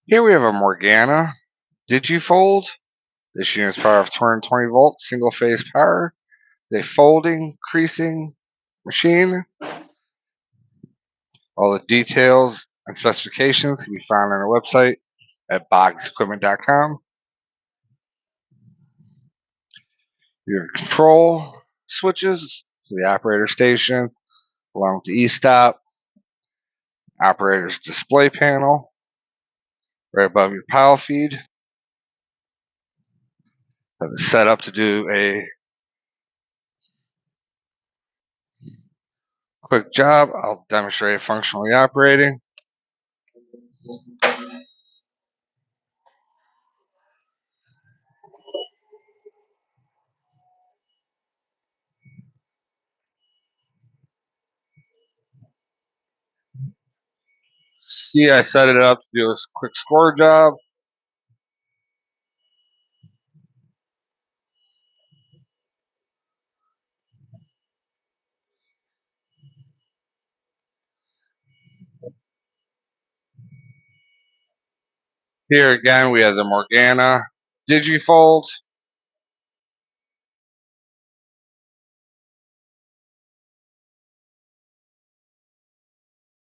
Here we have a Morgana DigiFold. This unit's power of 220 volts, single phase power. It's a folding, creasing machine. All the details and specifications can be found on our website at boggsequipment.com. Your control switches to the operator station, along with the e-stop, operator's display panel, right above your PAL feed. Have it set up to do a quick job. I'll demonstrate it functionally operating. See, I set it up to do a quick score job. Here again, we have the Morgana DigiFold.